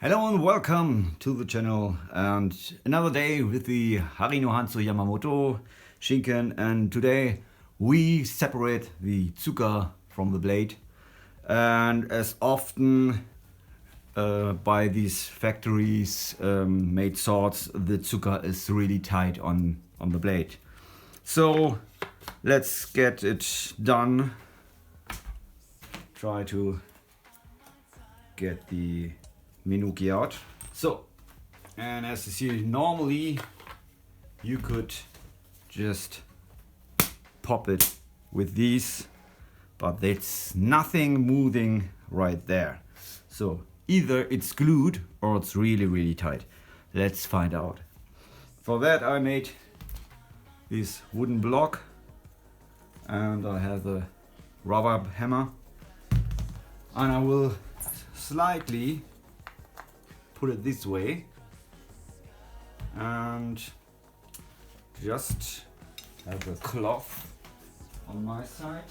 Hello and welcome to the channel, and another day with the Harino Hanzo Yamamoto Shinken, and today we separate the Tsuka from the blade. And as often by these factories made swords, the Tsuka is really tight on the blade. So let's get it done. Try to get the Menuki out. So, and as you see, normally you could just pop it with these, but it's nothing moving right there. So either it's glued or it's really tight. Let's find out. For that I made this wooden block, and I have a rubber hammer, and I will slightly put it this way and just have a cloth on my side.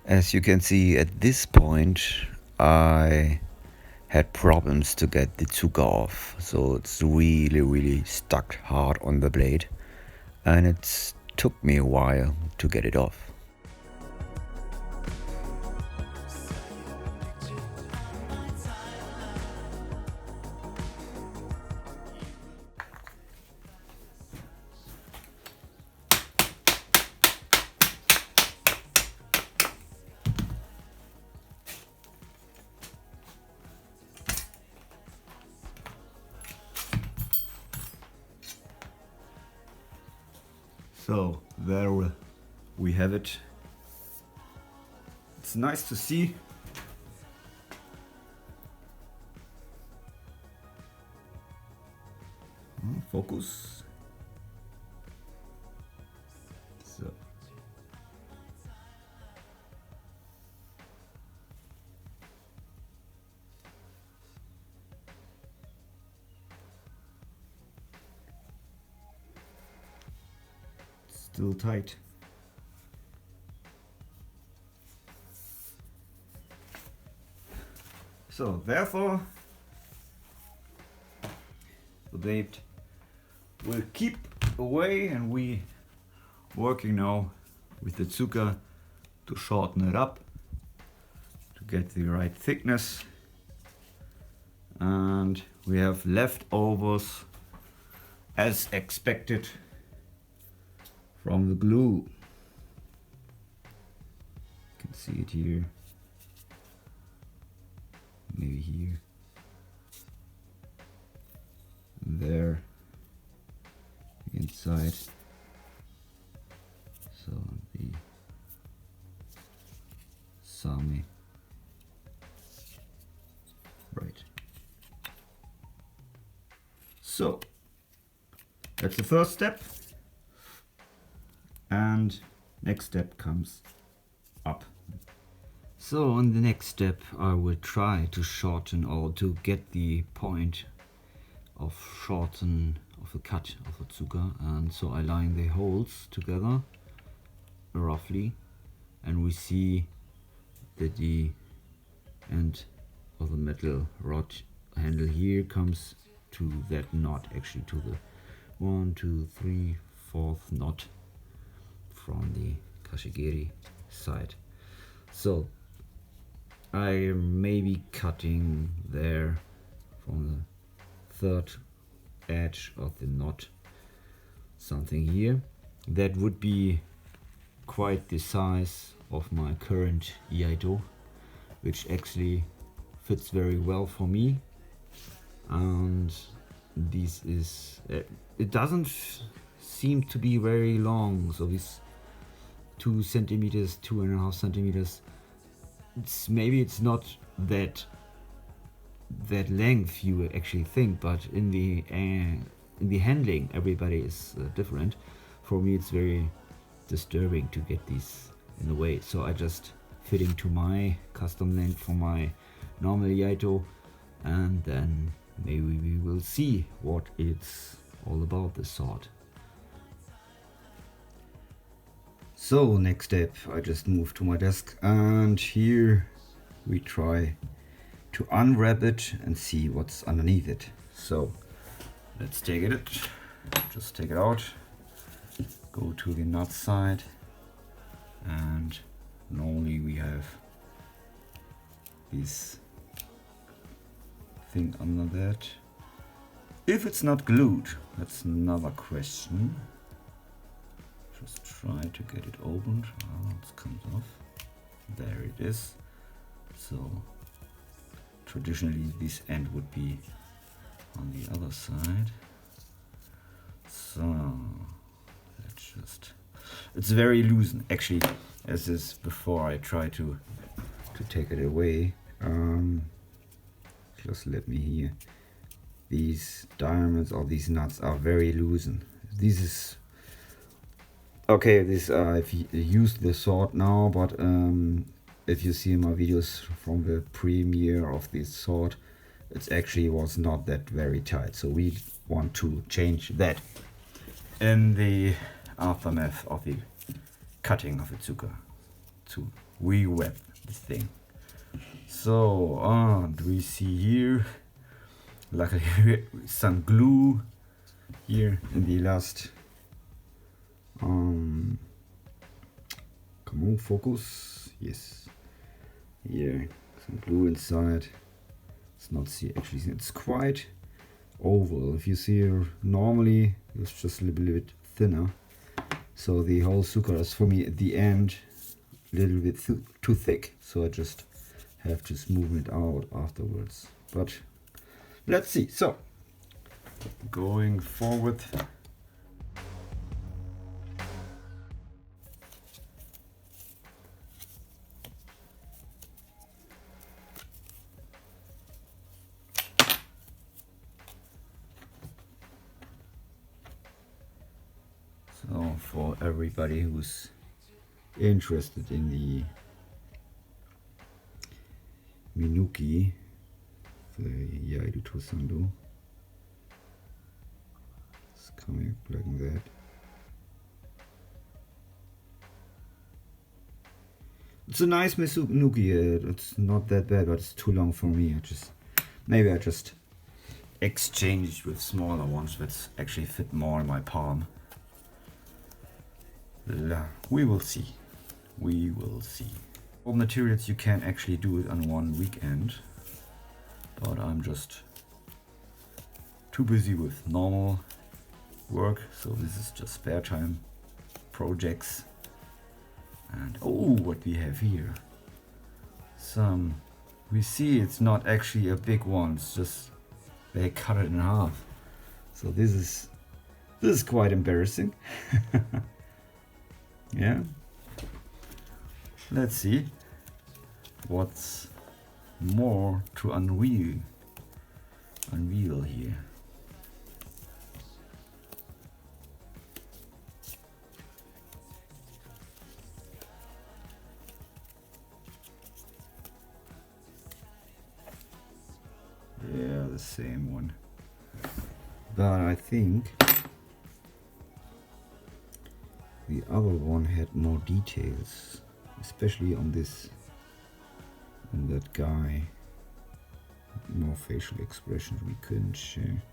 As you can see, at this point I had problems to get the Tsuka off, so it's really stuck hard on the blade, and it took me a while to get it off. So there we have it. It's nice to see. Focus. So. Still tight. So therefore the blade will keep away, and we working now with the Tsuka to shorten it up to get the right thickness. And we have leftovers as expected from the glue. You can see it here, maybe here, and there, inside. So the Same, right. So that's the first step. And next step comes up. So on the next step I will try to shorten, or to get the point of shorten of the cut of the Tsuka, and so I line the holes together roughly, and we see that the end of the metal rod handle here comes to that knot, actually to the 1, 2, 3, 4th knot from the kashigiri side. So I am maybe cutting there from the 3rd edge of the knot, something here. That would be quite the size of my current Iaito, which actually fits very well for me. And this is it doesn't seem to be very long, so this 2 centimeters, 2.5 centimeters. Maybe it's not that length you actually think, but in the handling, everybody is different. For me, it's very disturbing to get these in the way, so I just fitting to my custom length for my normal Iaito, and then maybe we will see what it's all about, this sword. So next step, I just move to my desk, and here we try to unwrap it and see what's underneath it. So let's take it, just take it out, go to the nut side, and normally we have this thing under that. If it's not glued, that's another question. Just try to get it opened. Oh, it comes off. There it is. So traditionally this end would be on the other side. So let's just, it's very loose actually, as is before I try to take it away. Just let me here. These diamonds or these nuts are very loose. This is okay. This I've used the sword now, but if you see my videos from the premiere of this sword, it actually was not that very tight. So we want to change that in the aftermath of the cutting of the Tsuka to rewrap this thing. So do we see here? Luckily some glue here in the last. Come on, focus. Yes. Here, some glue inside. It's not see actually. It's quite oval. If you see here, normally it's just a little bit thinner. So the whole Tsuka is for me at the end a little bit too thick. So I just have to smoothen it out afterwards. But let's see. So going forward. So for everybody who's interested in the Menuki, the Iaito, it's coming like that. It's a nice Menuki. It's not that bad, but it's too long for me. Maybe I just exchange with smaller ones that actually fit more in my palm. We will see. We will see. All materials you can actually do it on one weekend, but I'm just too busy with normal work, so this is just spare time projects. And oh, what we have here, we see it's not actually a big one, it's just they cut it in half. So this is quite embarrassing. Yeah, let's see what's more to unveil here. Yeah, the same one, but I think the other one had more details, especially on that guy. More facial expressions we couldn't share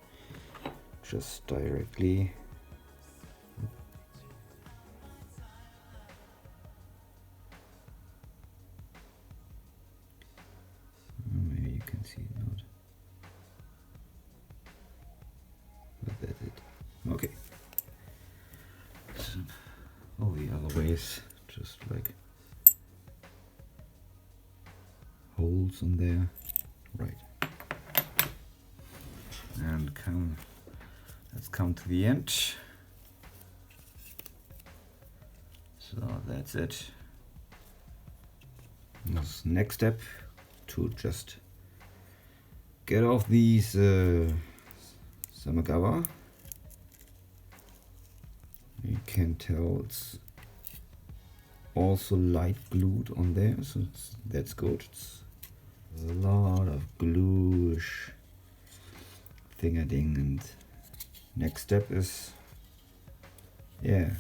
just directly. Maybe you can see it not. But that's it. Okay. So, all the other ways, just like holes on there, right? And let's come to the end. So that's it. This next step to just get off these Samegawa. You can tell it's also light glued on there, so that's good. It's a lot of gluish thing-a-ding. And next step is, yeah,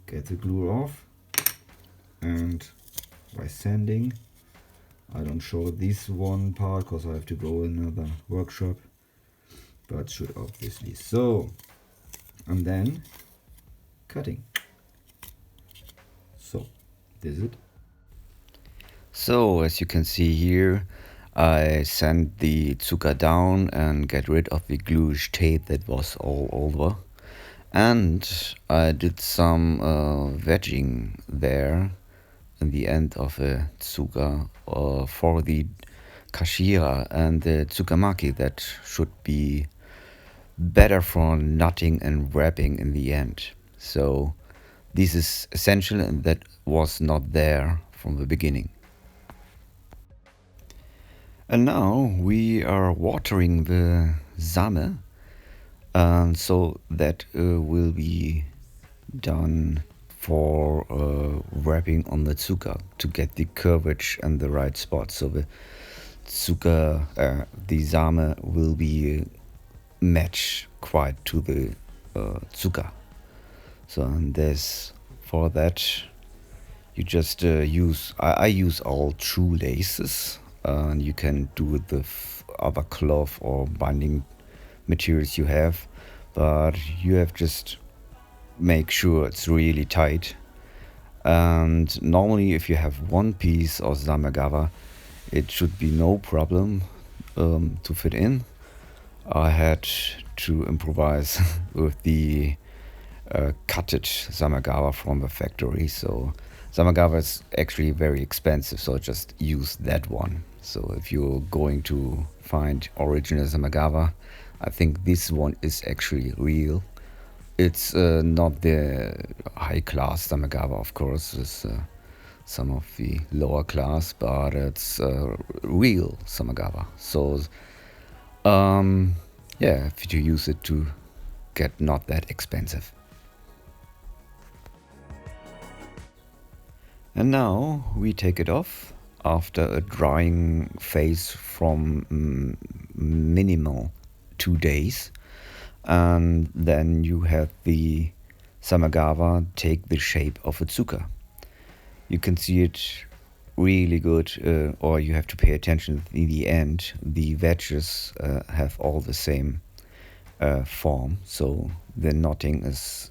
get the glue off, and by sanding I don't show this one part because I have to go in another workshop, but should obviously. So, and then cutting. So, this is it. So as you can see here, I sent the Tsuka down and get rid of the gluish tape that was all over. And I did some wedging there in the end of a Tsuka for the Kashira and the Tsukamaki that should be better for knotting and wrapping in the end. So this is essential and that was not there from the beginning. And now we are watering the same, so that will be done for wrapping on the Tsuka to get the curvature and the right spot. So the Tsuka, the same will be match quite to the Tsuka. So and there's for that you just use I use all shoelaces. And you can do it with other cloth or binding materials you have, but you have just make sure it's really tight. And normally if you have one piece of Samegawa, it should be no problem to fit in. I had to improvise with the cutted Samegawa from the factory, so Samegawa is actually very expensive, so just use that one. So if you're going to find original Samegawa, I think this one is actually real. It's not the high class Samegawa, of course, it's some of the lower class, but it's real Samegawa. So yeah, if you use it to get not that expensive. And now we take it off after a drying phase from minimal 2 days. And then you have the Samegawa take the shape of a Tsuka. You can see it really good, or you have to pay attention in the end. The wedges have all the same form, so the knotting is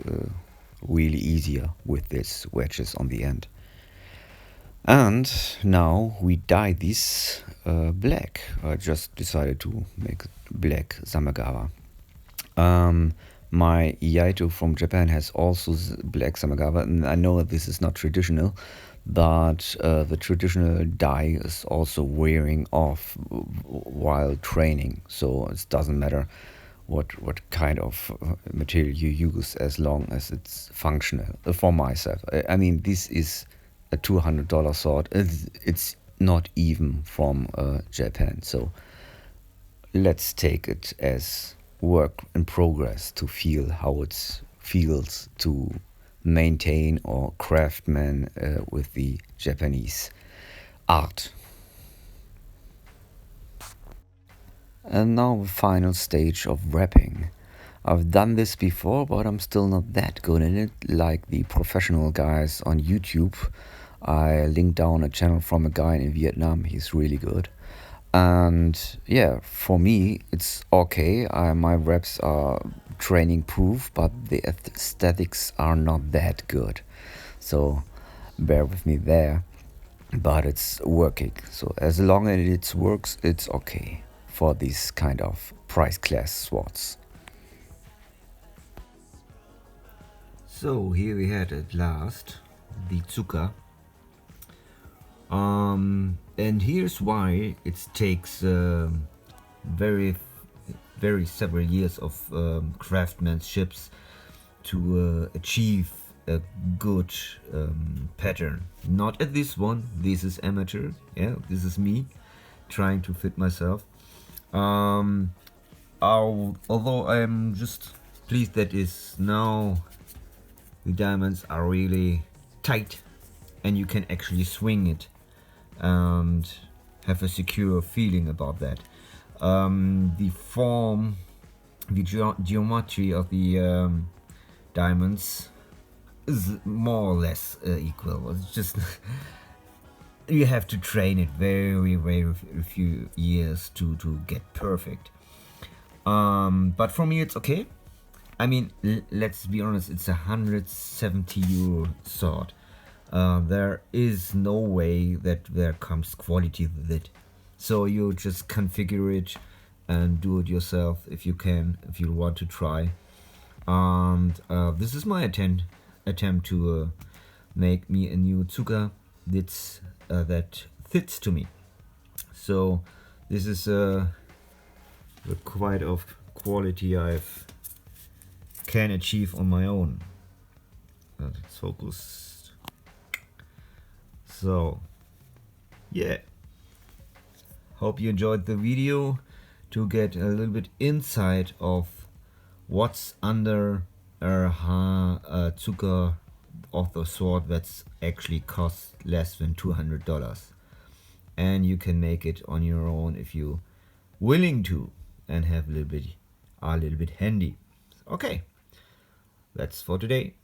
really easier with these wedges on the end. And now we dye this black. I just decided to make black Samegawa. My Iaito from Japan has also black Samegawa, and I know that this is not traditional, but the traditional dye is also wearing off while training, so it doesn't matter what kind of material you use as long as it's functional. For myself, I mean, this is a $200 sword. It's not even from Japan, so let's take it as work in progress to feel how it feels to maintain or craftsman with the Japanese art. And now the final stage of wrapping. I've done this before, but I'm still not that good in it, like the professional guys on YouTube. I linked down a channel from a guy in Vietnam, he's really good. And yeah, for me, it's okay. My reps are training proof, but the aesthetics are not that good. So bear with me there. But it's working. So as long as it works, it's okay for these kind of price class swords. So here we had at last the Tsuka. And here's why it takes very several years of craftsmanships to achieve a good pattern. Not at this one. This is amateur. Yeah, this is me trying to fit myself. Although I'm just pleased that is now the diamonds are really tight and you can actually swing it and have a secure feeling about that. The form, the geometry of the diamonds is more or less equal. It's just you have to train it very few years to get perfect. But for me it's okay. I mean, let's be honest, it's a €170 sword. There is no way that there comes quality with it. So you just configure it and do it yourself if you can, if you want to try. And this is my attempt to make me a new Tsuka that fits to me. So this is the quite of quality I can achieve on my own. It's focused. So yeah, hope you enjoyed the video to get a little bit insight of what's under a Tsuka of the sword that's actually costs less than $200, and you can make it on your own if you willing to and have a little bit handy. Okay, that's for today.